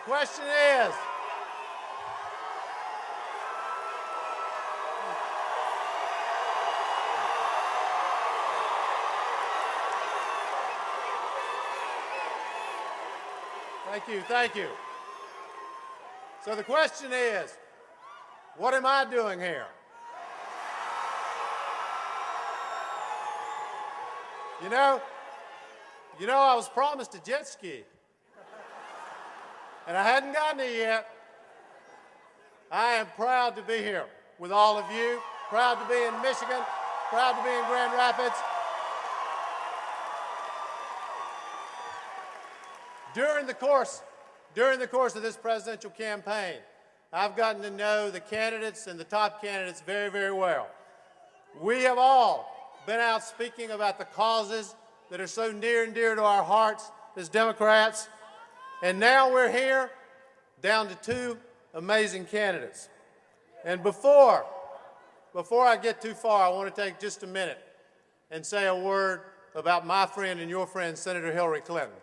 question is, thank you. So the question is, what am I doing here? You know, I was promised a jet ski, and I hadn't gotten it yet. I am proud to be here with all of you, proud to be in Michigan, proud to be in Grand Rapids. During the course of this presidential campaign, I've gotten to know the candidates and the top candidates very, very well. We have all been out speaking about the causes that are so near and dear to our hearts as Democrats, and now we're here down to two amazing candidates. And before I get too far, I want to take just a minute and say a word about my friend and your friend, Senator Hillary Clinton.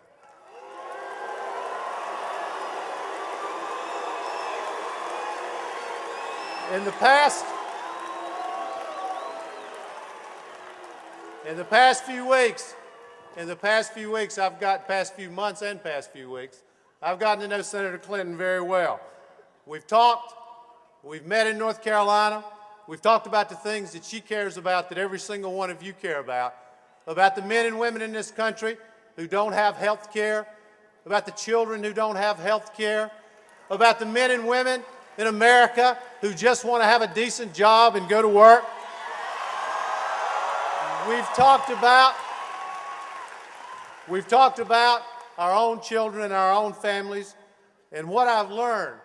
In the past few months and past few weeks, I've gotten to know Senator Clinton very well. We've talked, we've met in North Carolina, we've talked about the things that she cares about that every single one of you care about the men and women in this country who don't have health care, about the children who don't have health care, about the men and women in America who just want to have a decent job and go to work. We've talked about our own children and our own families, and what I've learned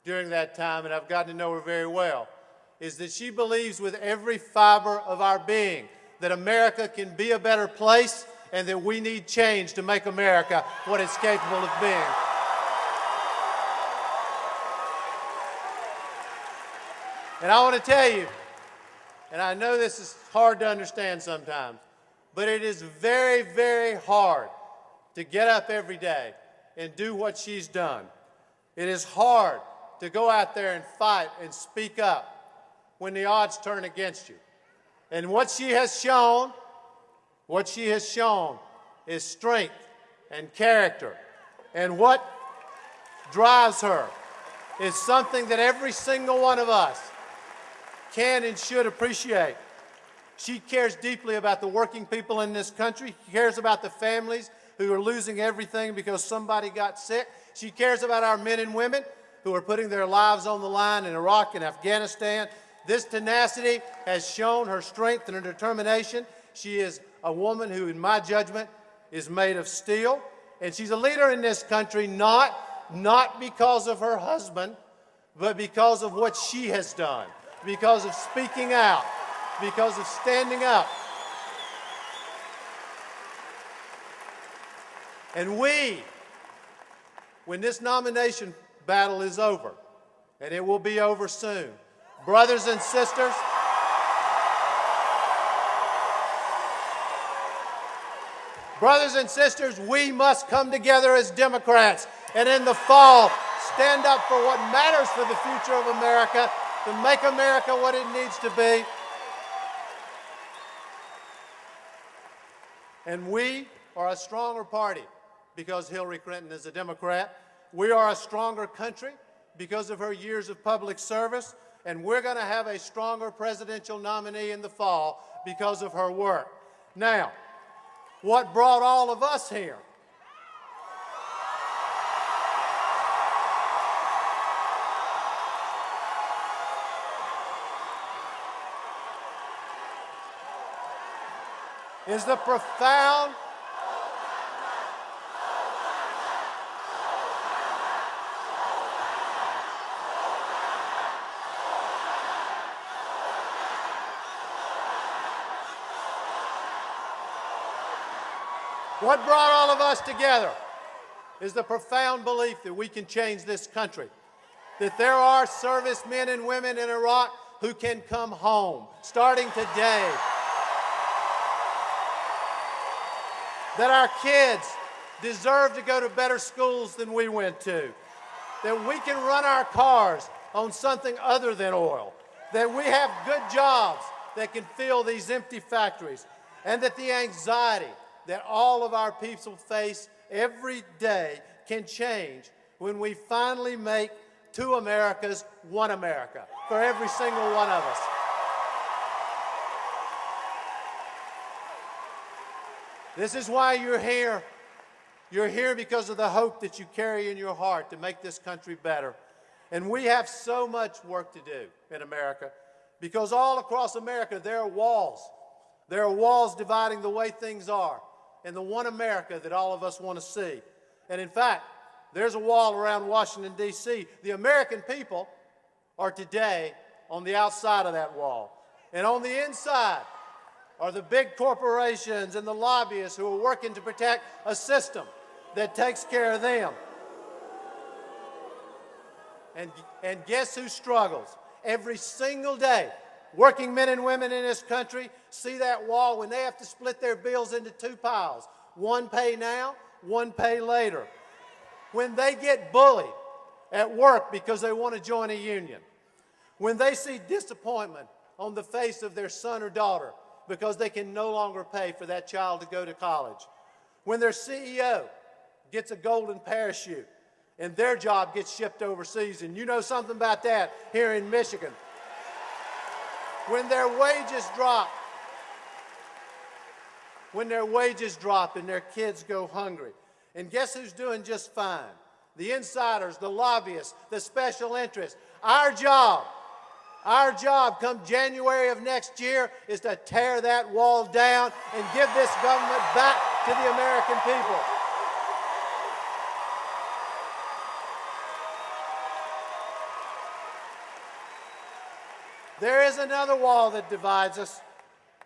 during that time, and I've gotten to know her very well, is that she believes with every fiber of our being that America can be a better place and that we need change to make America what it's capable of being. And I want to tell you, and I know this is hard to understand sometimes, but it is very, very hard to get up every day and do what she's done. It is hard to go out there and fight and speak up when the odds turn against you. And what she has shown is strength and character. And what drives her is something that every single one of us can and should appreciate. She cares deeply about the working people in this country. She cares about the families who are losing everything because somebody got sick. She cares about our men and women who are putting their lives on the line in Iraq and Afghanistan. This tenacity has shown her strength and her determination. She is a woman who, in my judgment, is made of steel. And she's a leader in this country not because of her husband, but because of what she has done, because of speaking out, because of standing up. And when this nomination battle is over, and it will be over soon, brothers and sisters, we must come together as Democrats, and in the fall, stand up for what matters for the future of America, to make America what it needs to be. And we are a stronger party because Hillary Clinton is a Democrat. We are a stronger country because of her years of public service. And we're going to have a stronger presidential nominee in the fall because of her work. Now, what brought all of us here? Is the profound What brought all of us together is the profound belief that we can change this country, that there are servicemen and women in Iraq who can come home starting today, that our kids deserve to go to better schools than we went to, that we can run our cars on something other than oil, that we have good jobs that can fill these empty factories, and that the anxiety that all of our people face every day can change when we finally make two Americas one America for every single one of us. This is why you're here. You're here because of the hope that you carry in your heart to make this country better. And we have so much work to do in America because all across America there are walls. There are walls dividing the way things are and the one America that all of us want to see. And in fact, there's a wall around Washington, D.C. The American people are today on the outside of that wall. And on the inside are the big corporations and the lobbyists who are working to protect a system that takes care of them. And guess who struggles every single day? Working men and women in this country see that wall when they have to split their bills into two piles. One pay now, one pay later. When they get bullied at work because they want to join a union. When they see disappointment on the face of their son or daughter because they can no longer pay for that child to go to college. When their CEO gets a golden parachute and their job gets shipped overseas, and you know something about that here in Michigan. When their wages drop, and their kids go hungry. And guess who's doing just fine? The insiders, the lobbyists, the special interests. Our job come January of next year is to tear that wall down and give this government back to the American people. There is another wall that divides us.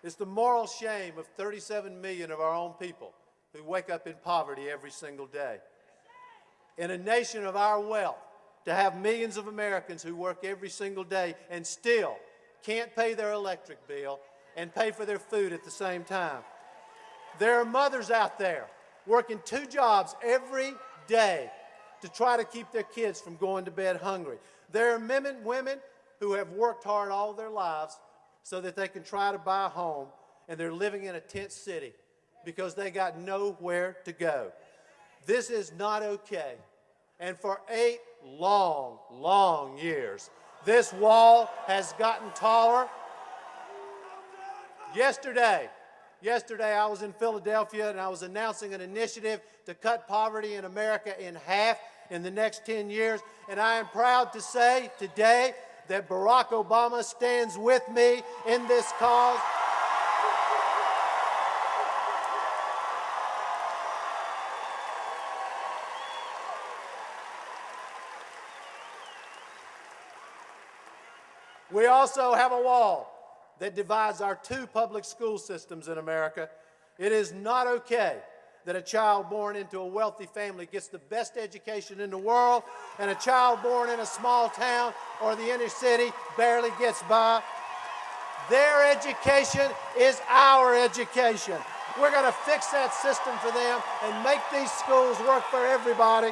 It's the moral shame of 37 million of our own people who wake up in poverty every single day. In a nation of our wealth, to have millions of Americans who work every single day and still can't pay their electric bill and pay for their food at the same time. There are mothers out there working two jobs every day to try to keep their kids from going to bed hungry. There are men and women who have worked hard all their lives so that they can try to buy a home, and they're living in a tent city because they got nowhere to go. This is not okay. And for 8 long, long years, this wall has gotten taller. Yesterday I was in Philadelphia and I was announcing an initiative to cut poverty in America in half in the next 10 years. And I am proud to say today that Barack Obama stands with me in this cause. We also have a wall that divides our two public school systems in America. It is not okay that a child born into a wealthy family gets the best education in the world and a child born in a small town or the inner city barely gets by. Their education is our education. We're going to fix that system for them and make these schools work for everybody.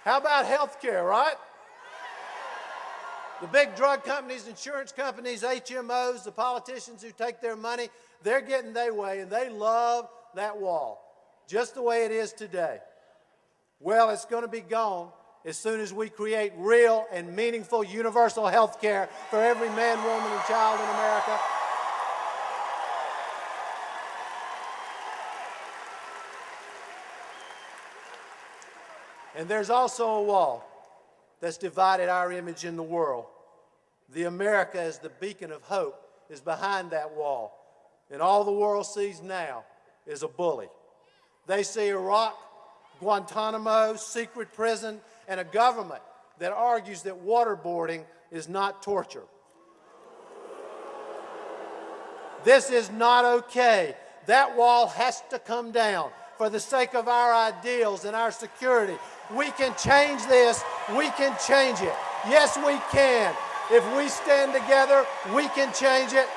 How about health care, right? The big drug companies, insurance companies, HMOs, the politicians who take their money, they're getting their way, and they love that wall, just the way it is today. Well, it's going to be gone as soon as we create real and meaningful universal health care for every man, woman, and child in America. And there's also a wall that's divided our image in the world. The America as the beacon of hope is behind that wall. And all the world sees now is a bully. They see Iraq, Guantanamo, secret prison, and a government that argues that waterboarding is not torture. This is not okay. That wall has to come down for the sake of our ideals and our security. We can change this. We can change it. Yes, we can. If we stand together, we can change it.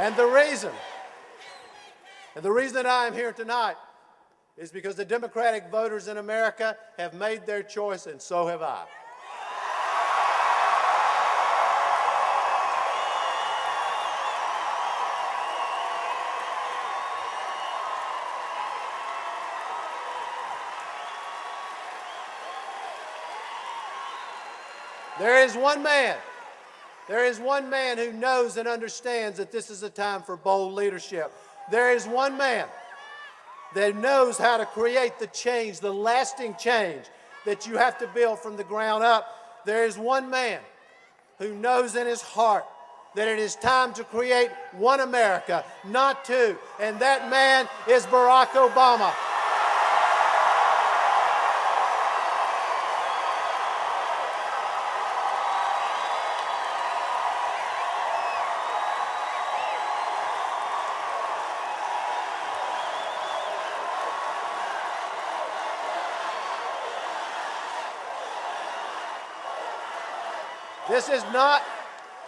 And the reason that I am here tonight is because the Democratic voters in America have made their choice, and so have I. There is one man who knows and understands that this is a time for bold leadership. There is one man that knows how to create the change, the lasting change that you have to build from the ground up. There is one man who knows in his heart that it is time to create one America, not two, and that man is Barack Obama.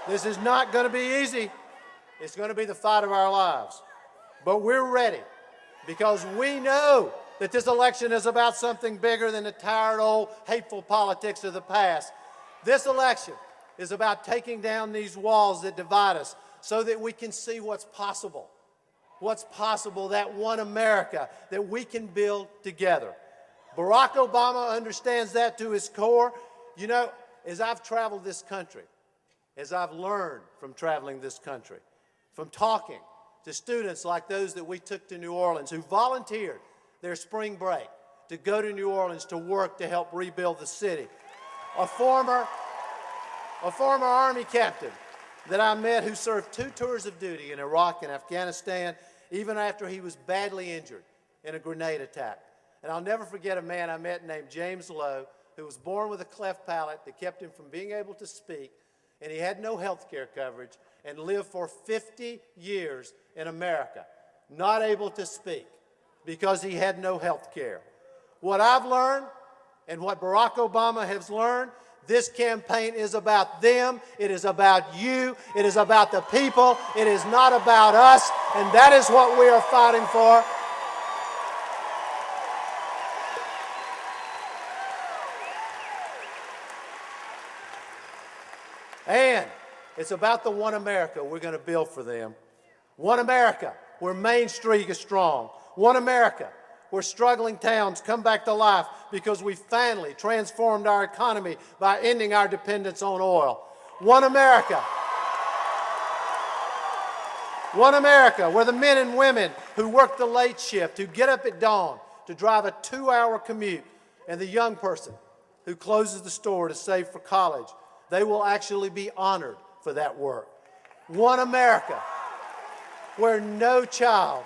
This is not going to be easy. It's going to be the fight of our lives. But we're ready because we know that this election is about something bigger than the tired old hateful politics of the past. This election is about taking down these walls that divide us so that we can see what's possible. What's possible, that one America that we can build together. Barack Obama understands that to his core. You know, as I've traveled this country, as I've learned from traveling this country, from talking to students like those that we took to New Orleans who volunteered their spring break to go to New Orleans to work to help rebuild the city. A former Army captain that I met who served 2 tours of duty in Iraq and Afghanistan, even after he was badly injured in a grenade attack. And I'll never forget a man I met named James Lowe, who was born with a cleft palate that kept him from being able to speak, and he had no health care coverage and lived for 50 years in America, not able to speak because he had no health care. What I've learned and what Barack Obama has learned, this campaign is about them, it is about you, it is about the people, it is not about us, and that is what we are fighting for. And it's about the one America we're going to build for them. One America where Main Street is strong. One America where struggling towns come back to life because we finally transformed our economy by ending our dependence on oil. One America. One America where the men and women who work the late shift, who get up at dawn to drive a 2-hour commute, and the young person who closes the store to save for college, they will actually be honored for that work. One America where no child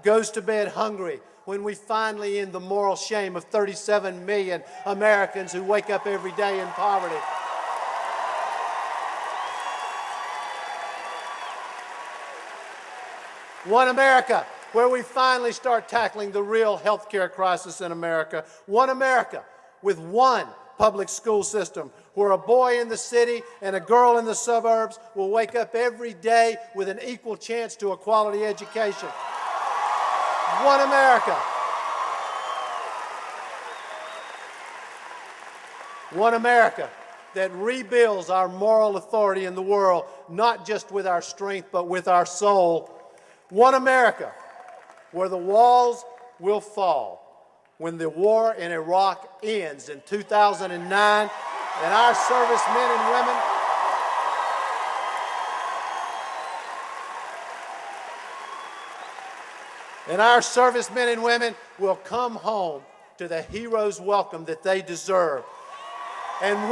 goes to bed hungry when we finally end the moral shame of 37 million Americans who wake up every day in poverty. One America where we finally start tackling the real health care crisis in America. One America with one public school system where a boy in the city and a girl in the suburbs will wake up every day with an equal chance to a quality education. One America. One America that rebuilds our moral authority in the world, not just with our strength, but with our soul. One America where the walls will fall when the war in Iraq ends in 2009, and our servicemen and women will come home to the hero's welcome that they deserve. And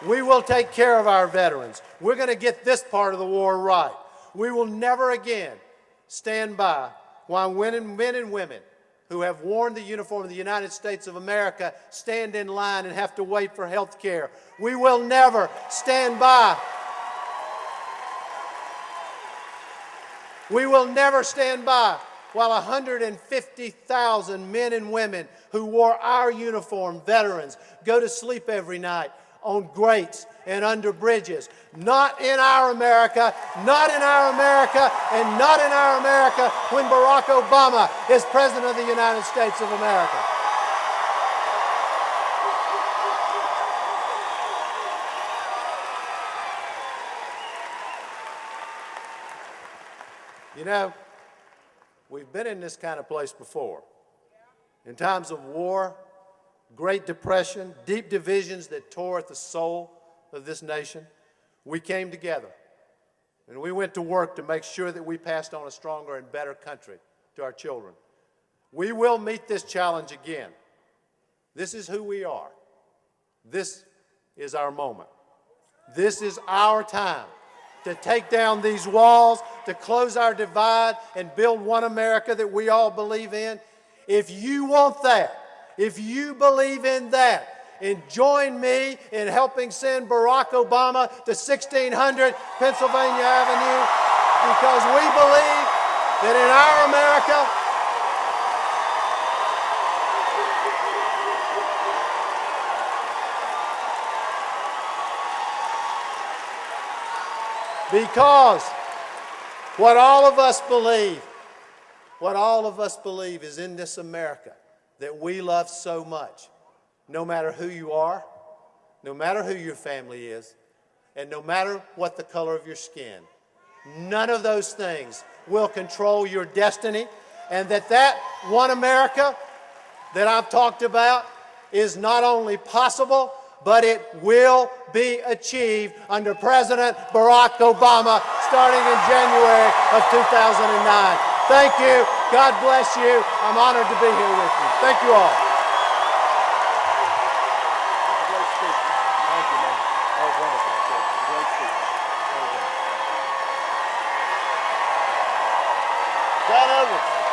we will take care of our veterans. We're going to get this part of the war right. We will never again stand by while men and women who have worn the uniform of the United States of America stand in line and have to wait for health care. We will never stand by. We will never stand by while 150,000 men and women who wore our uniform, veterans, go to sleep every night on grates and under bridges. Not in our America, not in our America, and not in our America when Barack Obama is President of the United States of America. You know, we've been in this kind of place before. In times of war, Great Depression, deep divisions that tore at the soul of this nation, we came together and we went to work to make sure that we passed on a stronger and better country to our children. We will meet this challenge again. This is who we are. This is our moment. This is our time to take down these walls, to close our divide, and build one America that we all believe in. If you want that, if you believe in that, and join me in helping send Barack Obama to 1600 Pennsylvania Avenue, because we believe that in our America, because what all of us believe is in this America that we love so much, no matter who you are, no matter who your family is, and no matter what the color of your skin. None of those things will control your destiny, and that one America that I've talked about is not only possible, but it will be achieved under President Barack Obama starting in January of 2009. Thank you. God bless you. I'm honored to be here with you. Thank you all. Great speech. Thank you, man. That was wonderful. Great speech. Very good. John Edwards.